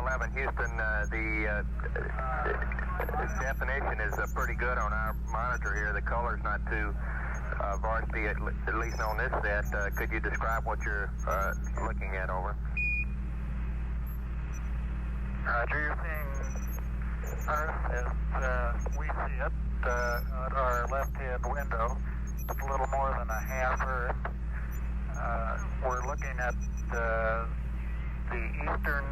11 Houston, the definition is pretty good on our monitor here. The color's not too varsity, at least on this set. Could you describe what you're looking at, over? Roger, you're seeing Earth as we see it at our left-hand window. It's a little more than a half Earth. We're looking at the eastern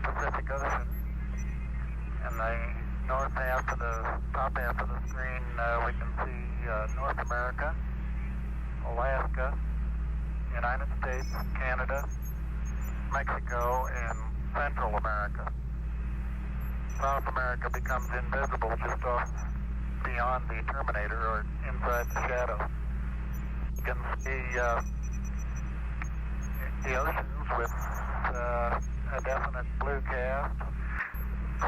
Pacific Ocean. In the north half of the top half of the screen, we can see North America, Alaska, United States, Canada, Mexico, and Central America. South America becomes invisible just off beyond the terminator or inside the shadow. You can see the oceans with a definite blue cast.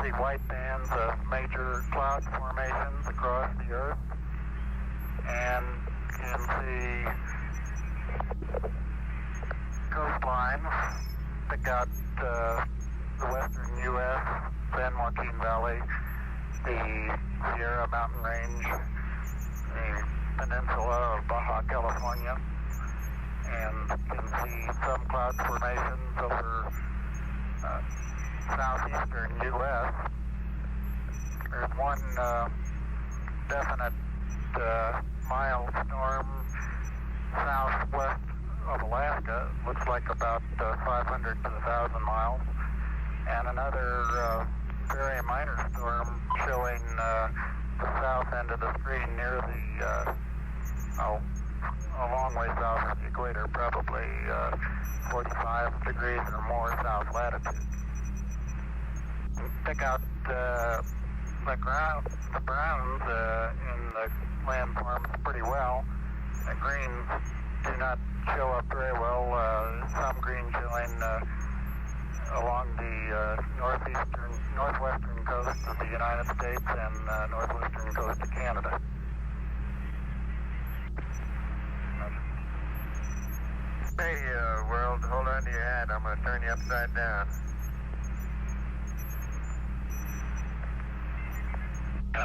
See white bands of major cloud formations across the Earth, and you can see coastlines pick out the western U.S., San Joaquin Valley, the Sierra Mountain Range, the peninsula of Baja California, and you can see some cloud formations over southeastern U.S. There's one definite mild storm southwest of Alaska. Looks like about 500 to 1,000 miles. And another very minor storm showing the south end of the screen near the, a long way south of the equator, probably 45 degrees or more south latitude. Pick out the browns in the landforms pretty well. The greens do not show up very well. Some green showing along the northwestern coast of the United States and northwestern coast of Canada. Hey, world, hold on to your hat. I'm going to turn you upside down.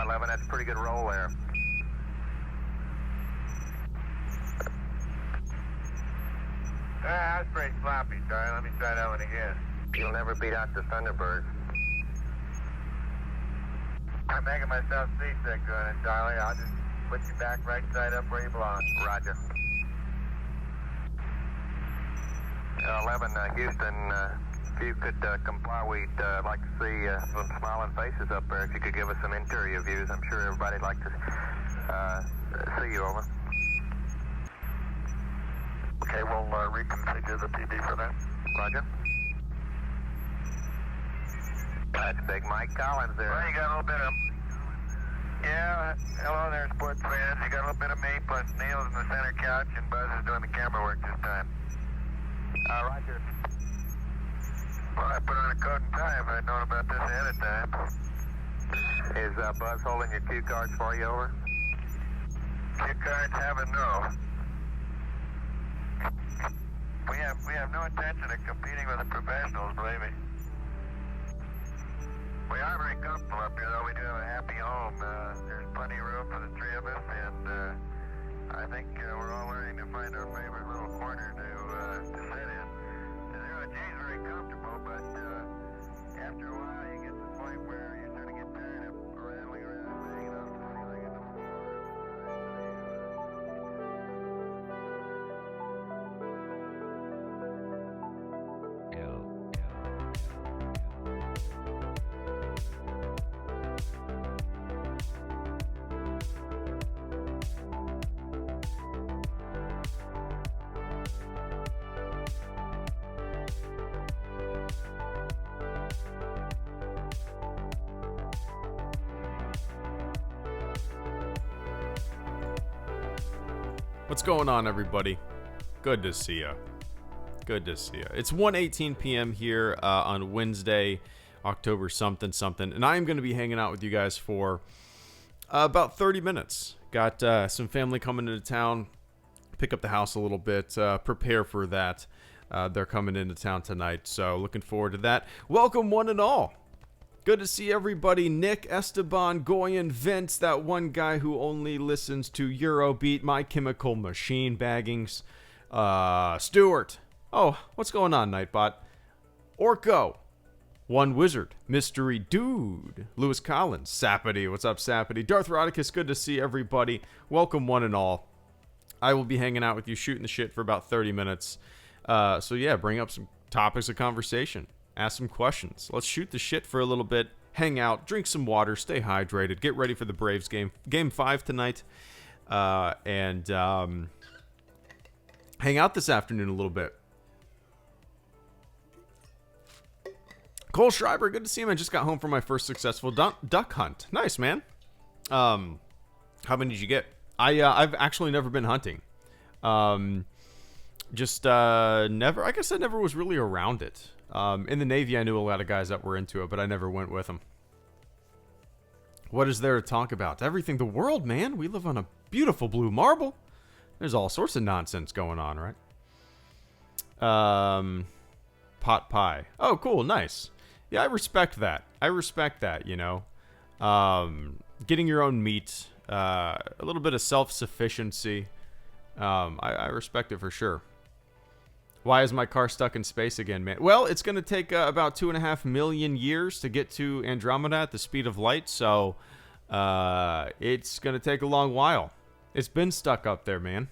11, that's a pretty good roll there. That's pretty sloppy, Charlie. Let me try that one again. You'll never beat out the Thunderbird. I'm making myself seasick doing it, Charlie. I'll just put you back right side up where you belong. Roger. 11, Houston, if you could comply, we'd like to see some smiling faces up there. If you could give us some interior views, I'm sure everybody'd like to see you, over. Okay, we'll reconfigure the PD for that. Roger. That's Big Mike Collins there. Well, you got a little bit of... Yeah, hello there, sports fans. You got a little bit of me, plus Neil's in the center couch, and Buzz is doing the camera work this time. Roger. Well, I put on a coat and tie if I'd known about this ahead of time. Is Buzz holding your cue cards for you, over? Cue cards, haven't no. We have no intention of competing with the professionals, believe me. We are very comfortable up here, though. We do have a happy home. There's plenty of room for the three of us, and I think we're all learning to find our favorite little corner to sit in. The 0G's very comfortable, but after a while you get to the point where you sort of get tired of rattling around and hanging out funny like on the floor. What's going on, everybody? Good to see you. Good to see you. It's 1:18 p.m. here on Wednesday, October something, and I am going to be hanging out with you guys for about 30 minutes. Got some family coming into town, pick up the house a little bit, prepare for that. They're coming into town tonight, so looking forward to that. Welcome, one and all. Good to see everybody. Nick, Esteban, Goyen, Vince, that one guy who only listens to Eurobeat, My Chemical Machine baggings. Stuart. Oh, what's going on, Nightbot? Orko. One Wizard. Mystery Dude. Lewis Collins. Sapity. What's up, Sapity? Darth Rodicus, good to see everybody. Welcome, one and all. I will be hanging out with you, shooting the shit for about 30 minutes. So yeah, bring up some topics of conversation. Ask some questions. Let's shoot the shit for a little bit. Hang out. Drink some water. Stay hydrated. Get ready for the Braves game. Game 5 tonight. And hang out this afternoon a little bit. Cole Schreiber, good to see him. I just got home from my first successful duck hunt. Nice, man. How many did you get? I've actually never been hunting. Never. I guess I never was really around it. In the Navy, I knew a lot of guys that were into it, but I never went with them. What is there to talk about? Everything. The world, man. We live on a beautiful blue marble. There's all sorts of nonsense going on, right? Pot pie. Oh, cool. Nice. Yeah, I respect that. You know. Getting your own meat. A little bit of self-sufficiency. I respect it for sure. Why is my car stuck in space again, man? Well, it's going to take about 2.5 million years to get to Andromeda at the speed of light, so it's going to take a long while. It's been stuck up there, man.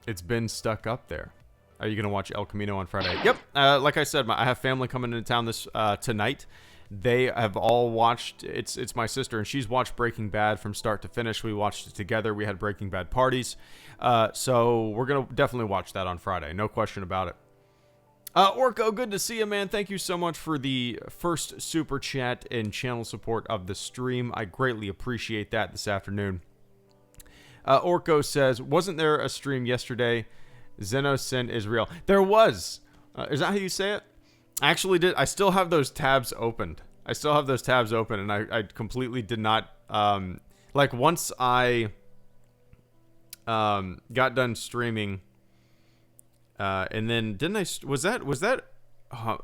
It's been stuck up there. Are you going to watch El Camino on Friday? Yep. Like I said, I have family coming into town tonight. They have all watched, it's my sister, and she's watched Breaking Bad from start to finish. We watched it together. We had Breaking Bad parties. So we're going to definitely watch that on Friday. No question about it. Orko, good to see you, man. Thank you so much for the first super chat and channel support of the stream. I greatly appreciate that this afternoon. Orko says, wasn't there a stream yesterday? Xenosin is real. There was. Is that how you say it? I actually did. I still have those tabs opened. And I completely did not, like once I, got done streaming, and then was that,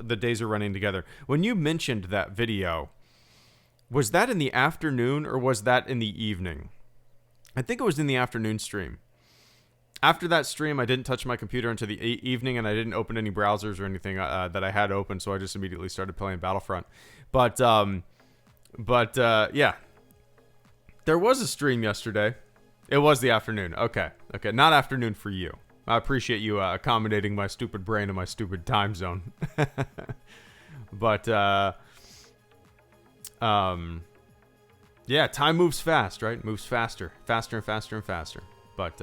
the days are running together. When you mentioned that video, was that in the afternoon or was that in the evening? I think it was in the afternoon stream. After that stream, I didn't touch my computer until the evening, and I didn't open any browsers or anything that I had open, so I just immediately started playing Battlefront. But yeah. There was a stream yesterday. It was the afternoon. Okay. Not afternoon for you. I appreciate you accommodating my stupid brain and my stupid time zone. But, yeah, time moves fast, right? Moves faster. Faster and faster and faster. But,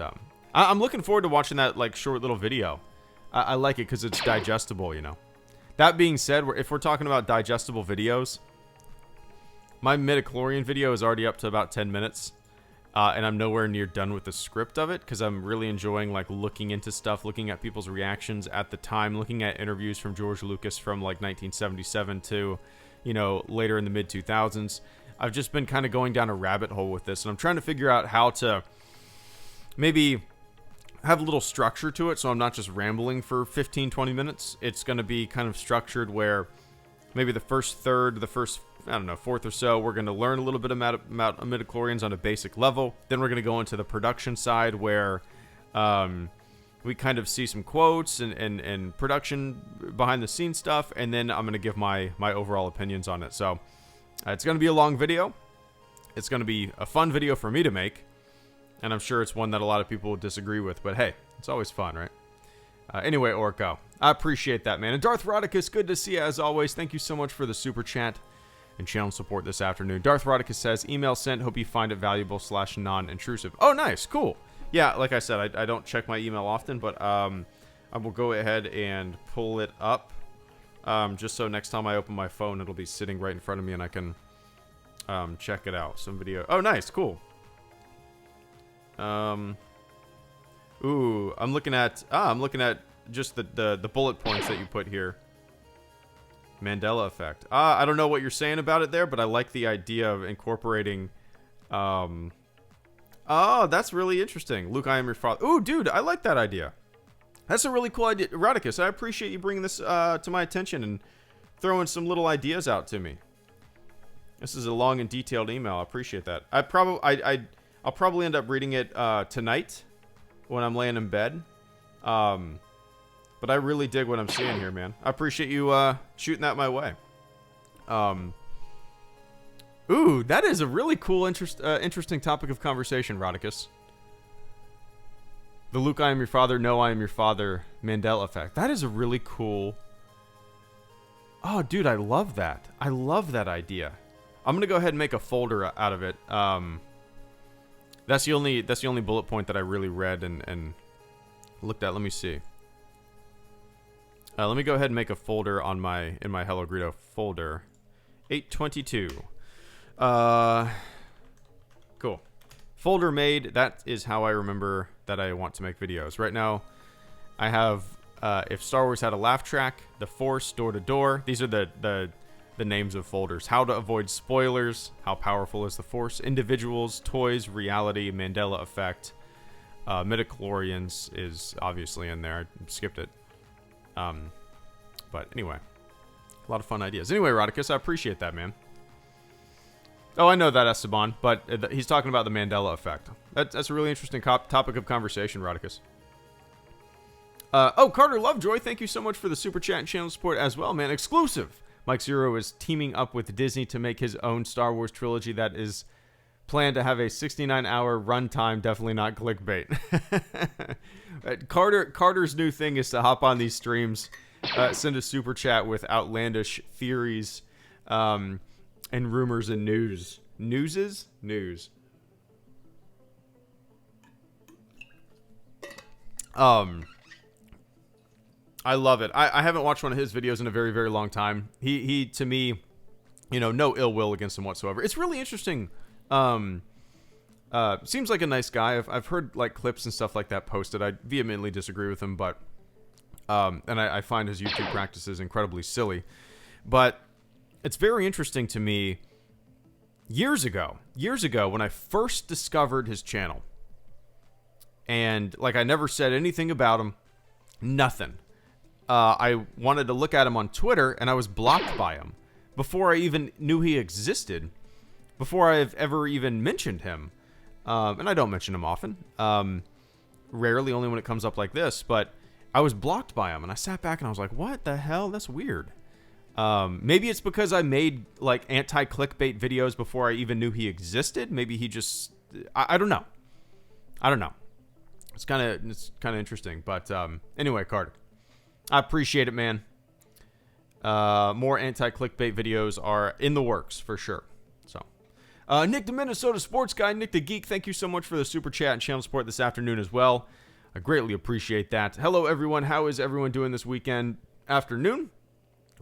I'm looking forward to watching that, like, short little video. I like it because it's digestible, you know. That being said, if we're talking about digestible videos, my midichlorian video is already up to about 10 minutes. And I'm nowhere near done with the script of it because I'm really enjoying, like, looking into stuff, looking at people's reactions at the time, looking at interviews from George Lucas from, like, 1977 to, you know, later in the mid-2000s. I've just been kind of going down a rabbit hole with this, and I'm trying to figure out how to maybe have a little structure to it, so I'm not just rambling for 15-20 minutes. It's going to be kind of structured where maybe the first third, the first, I don't know, fourth or so, we're going to learn a little bit about midichlorians on a basic level. Then we're going to go into the production side where we kind of see some quotes and production behind the scenes stuff, and then I'm going to give my overall opinions on it. So it's going to be a long video. It's going to be a fun video for me to make. And I'm sure it's one that a lot of people will disagree with. But hey, it's always fun, right? Anyway, Orko, I appreciate that, man. And Darth Rodicus, good to see you as always. Thank you so much for the super chat and channel support this afternoon. Darth Rodicus says, email sent. Hope you find it valuable / non-intrusive. Oh, nice. Cool. Yeah, like I said, I don't check my email often. But I will go ahead and pull it up. Just so next time I open my phone, it'll be sitting right in front of me and I can check it out. Some video. Oh, nice. Cool. Ooh, I'm looking at just the bullet points that you put here. Mandela effect. I don't know what you're saying about it there, but I like the idea of incorporating, oh, that's really interesting. Luke, I am your father. Ooh, dude, I like that idea. That's a really cool idea. Rodicus, I appreciate you bringing this to my attention and throwing some little ideas out to me. This is a long and detailed email. I appreciate that. I'll probably end up reading it tonight when I'm laying in bed. But I really dig what I'm seeing here, man. I appreciate you shooting that my way. Ooh, that is a really cool, interesting topic of conversation, Rodicus. The Luke, I am your father, no, I am your father, Mandela effect. That is a really cool... Oh, dude, I love that. I love that idea. I'm going to go ahead and make a folder out of it. That's the only bullet point that I really read and looked at. Let me see. Let me go ahead and make a folder in my Hello Greedo folder. 822. Cool. Folder made. That is how I remember that I want to make videos. Right now, I have if Star Wars had a laugh track, The Force, Door to Door. These are the names of folders. How to avoid spoilers. How powerful is the Force? Individuals, toys, reality, Mandela effect. Midichlorians is obviously in there. I skipped it. But anyway, a lot of fun ideas. Anyway, Rodicus, I appreciate that, man. Oh, I know that, Esteban, but he's talking about the Mandela effect. That's a really interesting topic of conversation, Rodicus. Oh, Carter Lovejoy, thank you so much for the super chat and channel support as well, man. Exclusive. Mike Zero is teaming up with Disney to make his own Star Wars trilogy that is planned to have a 69-hour runtime. Definitely not clickbait. Carter's new thing is to hop on these streams, send a super chat with outlandish theories, and rumors and news. News. I love it. I haven't watched one of his videos in a very, very long time. He to me, no ill will against him whatsoever. It's really interesting. Seems like a nice guy. I've heard like clips and stuff like that posted. I vehemently disagree with him, but and I find his YouTube practices incredibly silly. But it's very interesting to me. Years ago, when I first discovered his channel, and like I never said anything about him, nothing. I wanted to look at him on Twitter, and I was blocked by him before I even knew he existed, before I've ever even mentioned him. And I don't mention him often, rarely, only when it comes up like this. But I was blocked by him, and I sat back and I was like, "What the hell? That's weird." Maybe it's because I made like anti-clickbait videos before I even knew he existed. Maybe he just, I don't know. It's kind of interesting. But anyway, Carter, I appreciate it, man. More anti-clickbait videos are in the works for sure. So, Nick the Minnesota sports guy, Nick the Geek, thank you so much for the super chat and channel support this afternoon as well. I greatly appreciate that. Hello, everyone. How is everyone doing this afternoon?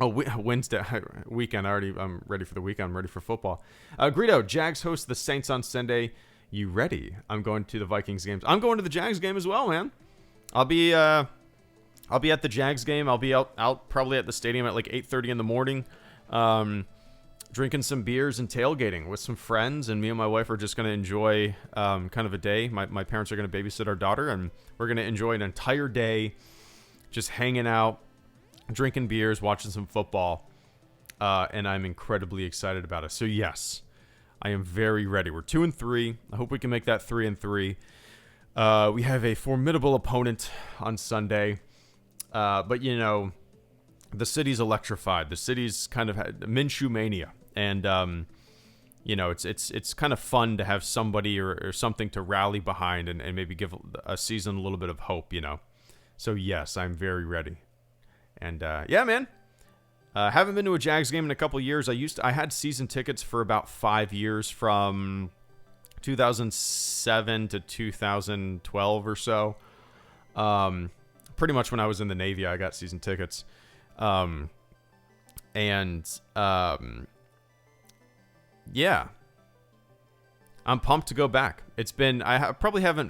Oh, Wednesday weekend. I'm ready for the weekend. I'm ready for football. Greedo, Jags host the Saints on Sunday. You ready? I'm going to the Vikings games. I'm going to the Jags game as well, man. I'll be at the Jags game. I'll be out probably at the stadium at like 8:30 in the morning, drinking some beers and tailgating with some friends. And me and my wife are just going to enjoy kind of a day. My parents are going to babysit our daughter, and we're going to enjoy an entire day just hanging out, drinking beers, watching some football, and I'm incredibly excited about it. So yes, I am very ready. We're 2-3. I hope we can make that 3-3. We have a formidable opponent on Sunday, but the city's electrified. The city's kind of had Minshew mania, and it's kind of fun to have somebody or something to rally behind and maybe give a season a little bit of hope. So yes, I'm very ready. And yeah, man, haven't been to a Jags game in a couple years. I had season tickets for about 5 years, from 2007 to 2012 or so. Pretty much when I was in the Navy, I got season tickets. Yeah, I'm pumped to go back. Probably haven't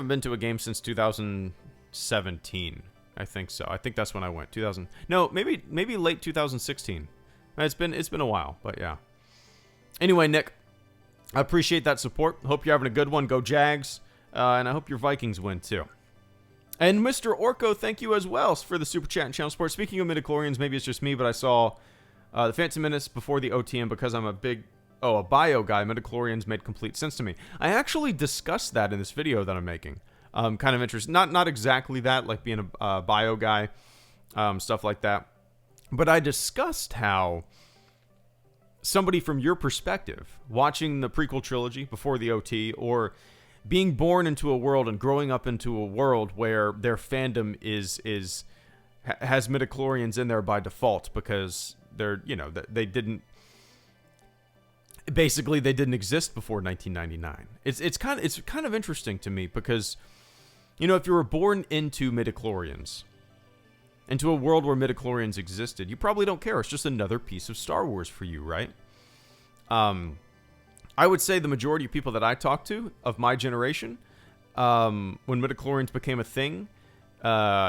been to a game since 2017. I think so. I think that's when I went. Maybe late 2016. It's been a while, but yeah. Anyway, Nick, I appreciate that support. Hope you're having a good one. Go Jags. And I hope your Vikings win too. And Mr. Orko, thank you as well for the super chat and channel support. Speaking of midichlorians, maybe it's just me, but I saw the Phantom Menace before the OTM because I'm a bio guy. Midichlorians made complete sense to me. I actually discussed that in this video that I'm making. Kind of interesting. Not exactly that, like being a bio guy, stuff like that. But I discussed how somebody from your perspective, watching the prequel trilogy before the OT, or being born into a world and growing up into a world where their fandom has midichlorians in there by default because they didn't exist before 1999. It's kind of interesting to me because, if you were born into midichlorians, into a world where midichlorians existed, you probably don't care. It's just another piece of Star Wars for you, right? I would say the majority of people that I talk to of my generation, when midichlorians became a thing,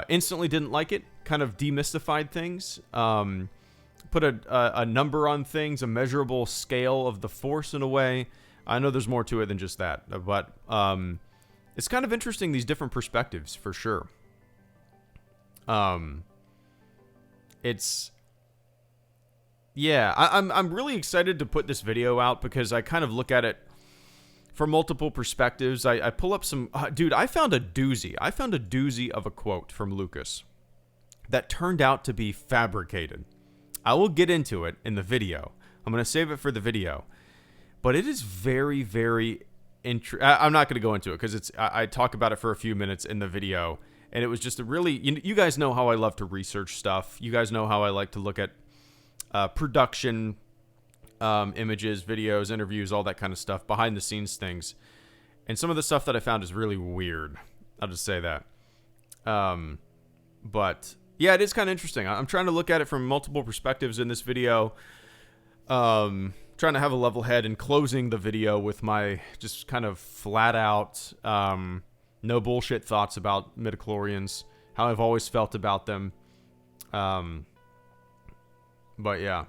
instantly didn't like it, kind of demystified things, put a number on things, a measurable scale of the Force in a way. I know there's more to it than just that, but it's kind of interesting, these different perspectives, for sure. I'm really excited to put this video out because I kind of look at it from multiple perspectives. I pull up some... dude, I found a doozy. I found a doozy of a quote from Lucas that turned out to be fabricated. I will get into it in the video. I'm going to save it for the video. But it is very, very... I'm not going to go into it because I talk about it for a few minutes in the video. And it was just a really... You guys know how I love to research stuff. You guys know how I like to look at production, images, videos, interviews, all that kind of stuff, behind the scenes things. And some of the stuff that I found is really weird. I'll just say that. But yeah, it is kind of interesting. I'm trying to look at it from multiple perspectives in this video. Trying to have a level head and closing the video with my just kind of flat out, no bullshit thoughts about midichlorians, how I've always felt about them. But yeah.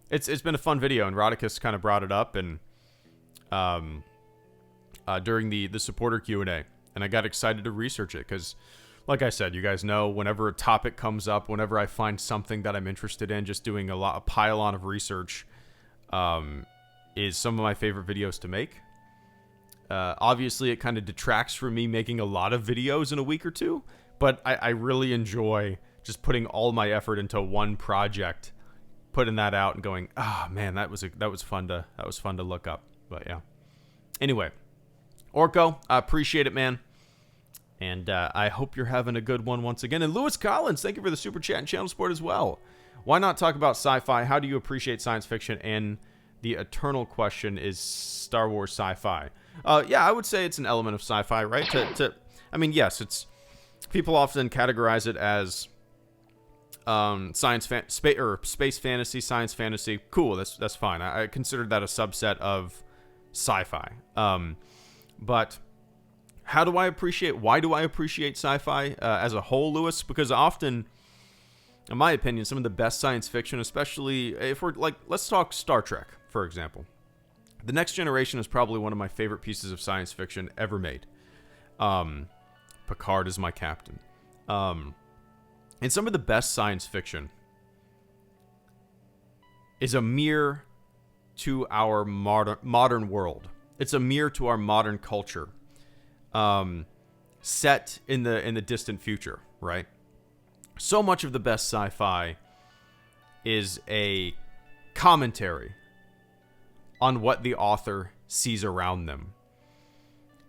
It's been a fun video, and Rodicus kind of brought it up and during the supporter Q&A, and I got excited to research it because, like I said, you guys know whenever a topic comes up, whenever I find something that I'm interested in, just doing a pile-on of research is some of my favorite videos to make. Obviously, it kind of detracts from me making a lot of videos in a week or two. But I really enjoy just putting all my effort into one project, putting that out and going, man, that was fun to look up. But yeah. Anyway, Orko, I appreciate it, man. And I hope you're having a good one once again. And Lewis Collins, thank you for the super chat and channel support as well. Why not talk about sci-fi? How do you appreciate science fiction? And the eternal question is Star Wars sci-fi. Yeah, I would say it's an element of sci-fi, right? I mean, yes, it's... People often categorize it as space fantasy, science fantasy. Cool, that's fine. I considered that a subset of sci-fi. But why do I appreciate sci-fi as a whole, Lewis? Because often, in my opinion, some of the best science fiction, especially if we're like, let's talk Star Trek, for example. The Next Generation is probably one of my favorite pieces of science fiction ever made. Picard is my captain. And some of the best science fiction is a mirror to our modern world. It's a mirror to our modern culture. Set in the distant future, right? So much of the best sci-fi is a commentary on what the author sees around them.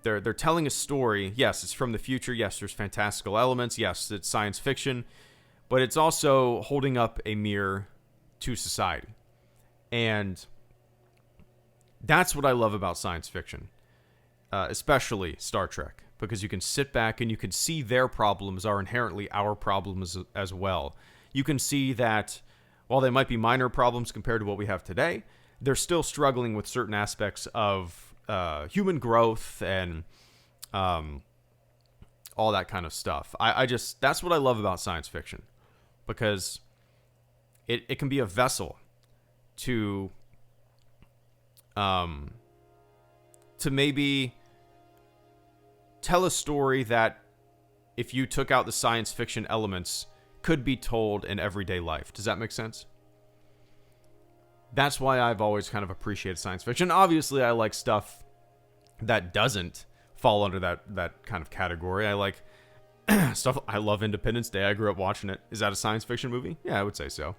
They're telling a story. Yes, it's from the future. Yes, there's fantastical elements. Yes, it's science fiction. But it's also holding up a mirror to society. And that's what I love about science fiction. Especially Star Trek. Because you can sit back and you can see their problems are inherently our problems as well. You can see that while they might be minor problems compared to what we have today, they're still struggling with certain aspects of human growth and all that kind of stuff. That's what I love about science fiction, because it can be a vessel to to maybe tell a story that, if you took out the science fiction elements, could be told in everyday life. Does that make sense? That's why I've always kind of appreciated science fiction. Obviously, I like stuff that doesn't fall under that kind of category. I like stuff. I love Independence Day. I grew up watching it. Is that a science fiction movie? Yeah, I would say so.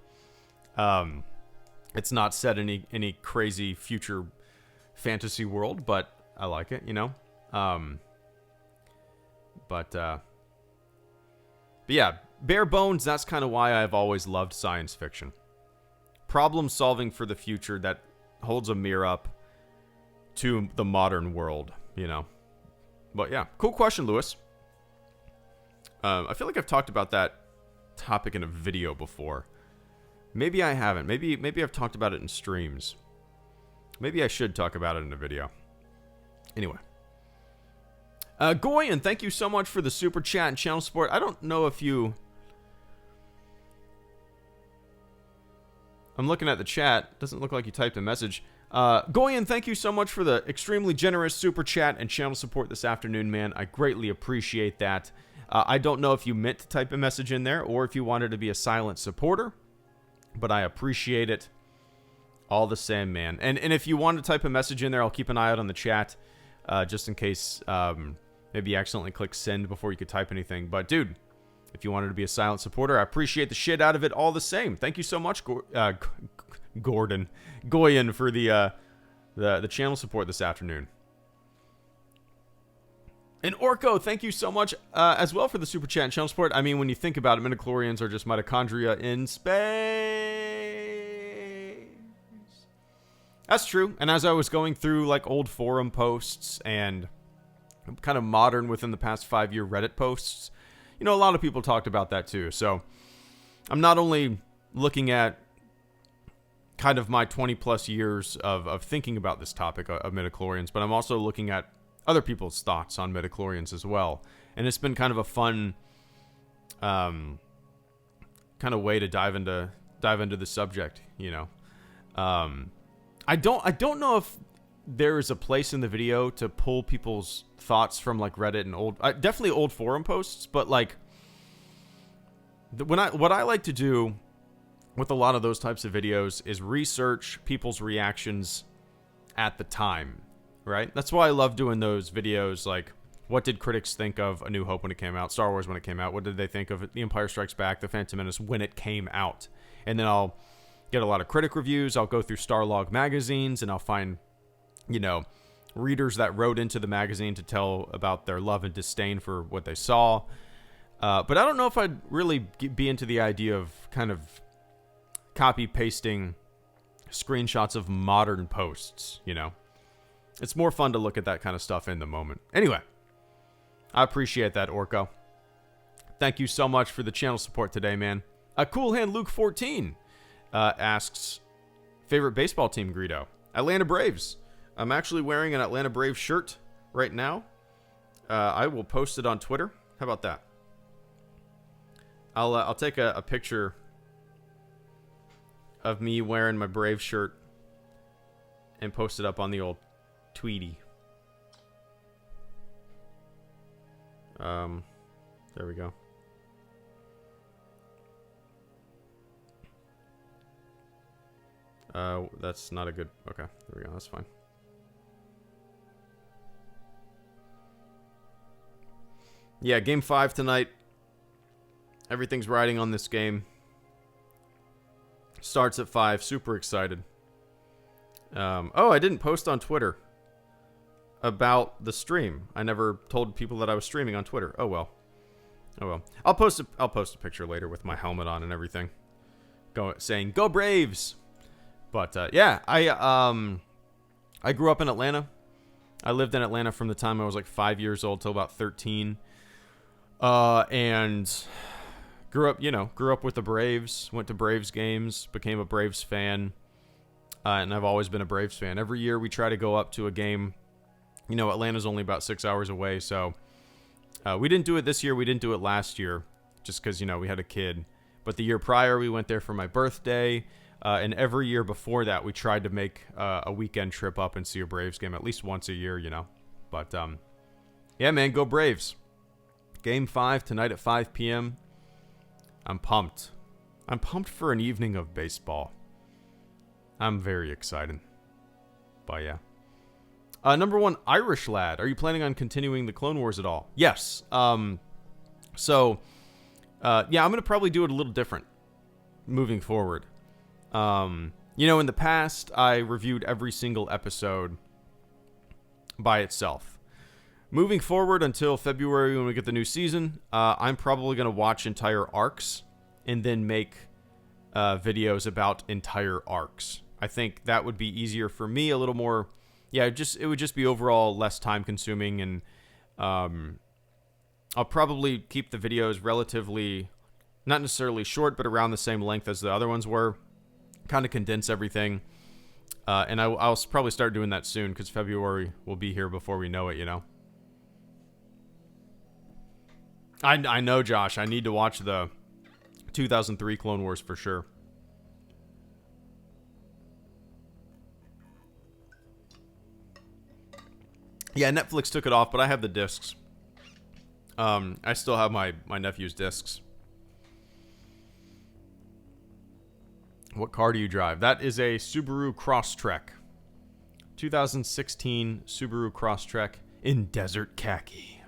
It's not set in any crazy future fantasy world, but I like it, you know? But yeah, bare bones, that's kind of why I've always loved science fiction. Problem solving for the future that holds a mirror up to the modern world, you know? But yeah, cool question, Lewis. I feel like I've talked about that topic in a video before. Maybe I haven't. Maybe I've talked about it in streams. Maybe I should talk about it in a video. Anyway. Goyen, thank you so much for the super chat and channel support. I don't know if you... I'm looking at the chat. Doesn't look like you typed a message. Goyen, thank you so much for the extremely generous super chat and channel support this afternoon, man. I greatly appreciate that. I don't know if you meant to type a message in there or if you wanted to be a silent supporter, but I appreciate it all the same, man. And if you want to type a message in there, I'll keep an eye out on the chat just in case maybe you accidentally click send before you could type anything. But, dude, if you wanted to be a silent supporter, I appreciate the shit out of it all the same. Thank you so much, Goyen, for the channel support this afternoon. And Orko, thank you so much as well for the super chat and channel support. I mean, when you think about it, midichlorians are just mitochondria in space. That's true. And as I was going through like old forum posts and kind of modern within the past 5-year Reddit posts, you know, a lot of people talked about that too. So I'm not only looking at kind of my 20 plus years of thinking about this topic of midichlorians, but I'm also looking at other people's thoughts on midichlorians as well. And it's been kind of a fun kind of way to dive into the subject, you know. I don't know if there is a place in the video to pull people's thoughts from like Reddit and definitely old forum posts, but like what I like to do with a lot of those types of videos is research people's reactions at the time, right? That's why I love doing those videos. Like, what did critics think of A New Hope when it came out, Star Wars when it came out? What did they think of The Empire Strikes Back, The Phantom Menace when it came out? And then I'll get a lot of critic reviews. I'll go through Starlog magazines and I'll find, you know, readers that wrote into the magazine to tell about their love and disdain for what they saw. But I don't know if I'd really be into the idea of kind of copy pasting screenshots of modern posts, you know. It's more fun to look at that kind of stuff in the moment. Anyway, I appreciate that, Orko. Thank you so much for the channel support today, man. Cool Hand Luke 14 asks, favorite baseball team, Greedo? Atlanta Braves. I'm actually wearing an Atlanta Braves shirt right now. I will post it on Twitter. How about that? I'll take a picture of me wearing my Braves shirt and post it up on the old Tweety. There we go. That's not a good... Okay, there we go. That's fine. Yeah, Game 5 tonight. Everything's riding on this game. Starts at 5. Super excited. Oh, I didn't post on Twitter about the stream. I never told people that I was streaming on Twitter. Oh well. Oh well. I'll post a picture later with my helmet on and everything, saying "Go Braves." But yeah, I grew up in Atlanta. I lived in Atlanta from the time I was like 5 years old till about 13, and grew up with the Braves. Went to Braves games, became a Braves fan, and I've always been a Braves fan. Every year we try to go up to a game. You know, Atlanta's only about 6 hours away, so we didn't do it this year. We didn't do it last year, just because, you know, we had a kid. But the year prior, we went there for my birthday. And every year before that, we tried to make a weekend trip up and see a Braves game at least once a year, you know. But, yeah, man, go Braves. Game 5 tonight at 5 p.m. I'm pumped. I'm pumped for an evening of baseball. I'm very excited. But, yeah. Number 1, Irish Lad. Are you planning on continuing the Clone Wars at all? Yes. Yeah, I'm going to probably do it a little different moving forward. You know, in the past, I reviewed every single episode by itself. Moving forward until February when we get the new season, I'm probably going to watch entire arcs and then make videos about entire arcs. I think that would be easier for me, a little more. Yeah, it would just be overall less time consuming, and I'll probably keep the videos relatively, not necessarily short, but around the same length as the other ones were. Kind of condense everything. And I'll probably start doing that soon because February will be here before we know it, you know? I know, Josh. I need to watch the 2003 Clone Wars for sure. Yeah, Netflix took it off, but I have the discs. I still have my nephew's discs. What car do you drive? That is a Subaru Crosstrek. 2016 Subaru Crosstrek in desert khaki.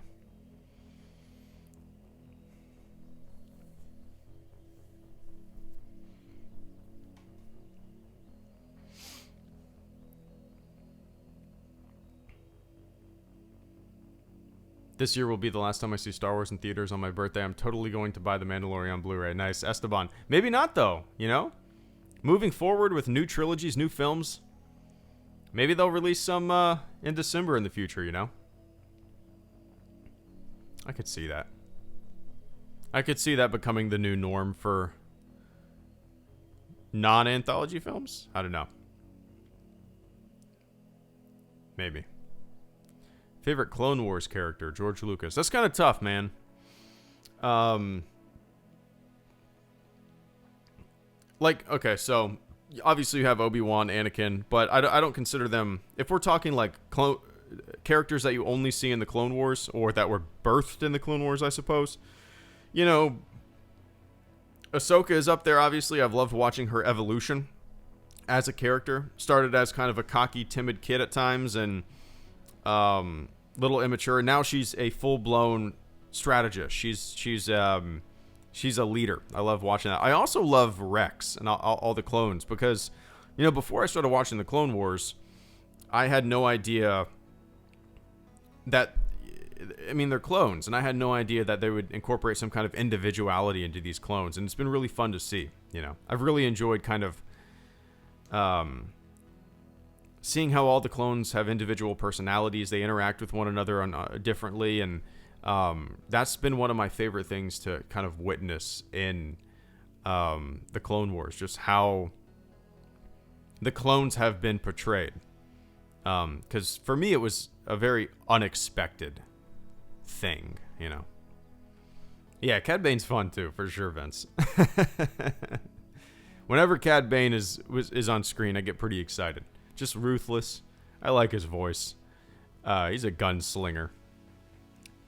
This year will be the last time I see Star Wars in theaters on my birthday. I'm totally going to buy The Mandalorian on Blu-ray. Nice, Esteban. Maybe not, though, you know? Moving forward with new trilogies, new films, maybe they'll release some in December in the future, you know? I could see that. I could see that becoming the new norm for non-anthology films. I don't know. Maybe. Favorite Clone Wars character, George Lucas. That's kind of tough, man. Like, okay, so obviously you have Obi-Wan, Anakin, but I don't consider them, if we're talking like characters that you only see in the Clone Wars, or that were birthed in the Clone Wars, I suppose. You know, Ahsoka is up there, obviously. I've loved watching her evolution as a character. Started as kind of a cocky, timid kid at times, and little immature. Now she's a full-blown strategist. She's a leader. I love watching that. I also love Rex and all the clones because, you know, before I started watching the Clone Wars, I had no idea that, I mean, they're clones, and I had no idea that they would incorporate some kind of individuality into these clones, and it's been really fun to see, you know. I've really enjoyed kind of seeing how all the clones have individual personalities. They interact with one another differently, and that's been one of my favorite things to kind of witness in the Clone Wars, just how the clones have been portrayed. Because for me, it was a very unexpected thing, you know. Yeah, Cad Bane's fun too, for sure, Vince. Whenever Cad Bane is on screen, I get pretty excited. Just ruthless. I like his voice. He's a gunslinger.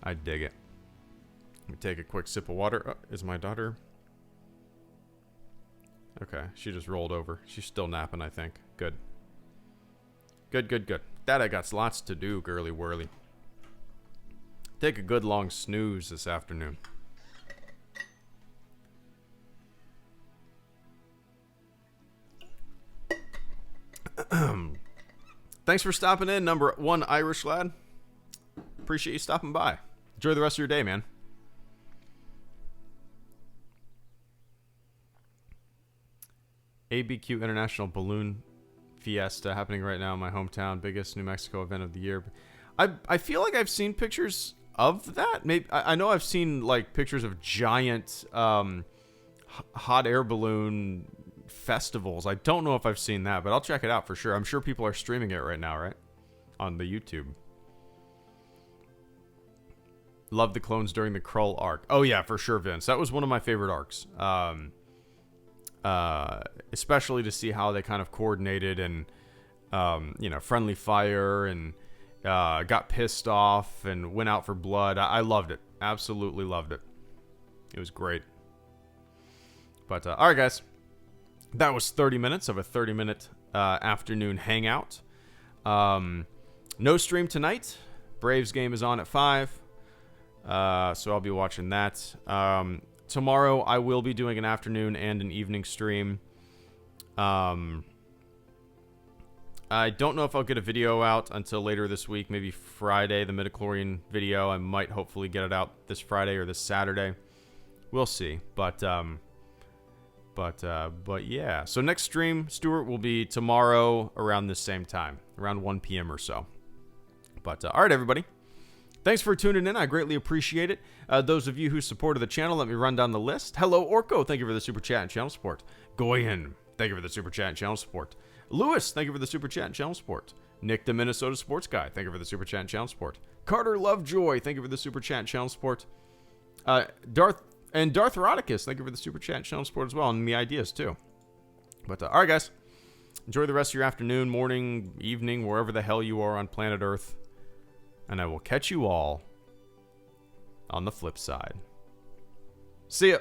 I dig it. Let me take a quick sip of water. Oh, is my daughter? Okay, she just rolled over. She's still napping, I think. Good. Good. That I got lots to do, girly whirly. Take a good long snooze this afternoon. Thanks for stopping in, number 1 Irish Lad. Appreciate you stopping by. Enjoy the rest of your day, man. ABQ International Balloon Fiesta happening right now in my hometown. Biggest New Mexico event of the year. I feel like I've seen pictures of that. Maybe I know I've seen like pictures of giant hot air balloon festivals. I don't know if I've seen that, but I'll check it out for sure. I'm sure people are streaming it right now, right? On the YouTube. Love the clones during the Krull arc. Oh yeah, for sure, Vince. That was one of my favorite arcs. especially to see how they kind of coordinated and, you know, friendly fire and got pissed off and went out for blood. I loved it. Absolutely loved it. It was great. But, all right, guys. That was 30 minutes of a 30-minute afternoon hangout. No stream tonight. Braves game is on at 5. So I'll be watching that. Tomorrow I will be doing an afternoon and an evening stream. I don't know if I'll get a video out until later this week. Maybe Friday, the midichlorian video. I might hopefully get it out this Friday or this Saturday. We'll see. But yeah. So next stream, Stuart, will be tomorrow around this same time. Around 1 p.m. or so. But, all right, everybody. Thanks for tuning in. I greatly appreciate it. Those of you who supported the channel, let me run down the list. Hello, Orko. Thank you for the super chat and channel support. Goyen. Thank you for the super chat and channel support. Lewis. Thank you for the super chat and channel support. Nick, the Minnesota sports guy. Thank you for the super chat and channel support. Carter Lovejoy. Thank you for the super chat and channel support. Darth Eroticus. Thank you for the super chat and channel support as well. And the ideas, too. But, all right, guys. Enjoy the rest of your afternoon, morning, evening, wherever the hell you are on planet Earth. And I will catch you all on the flip side. See ya.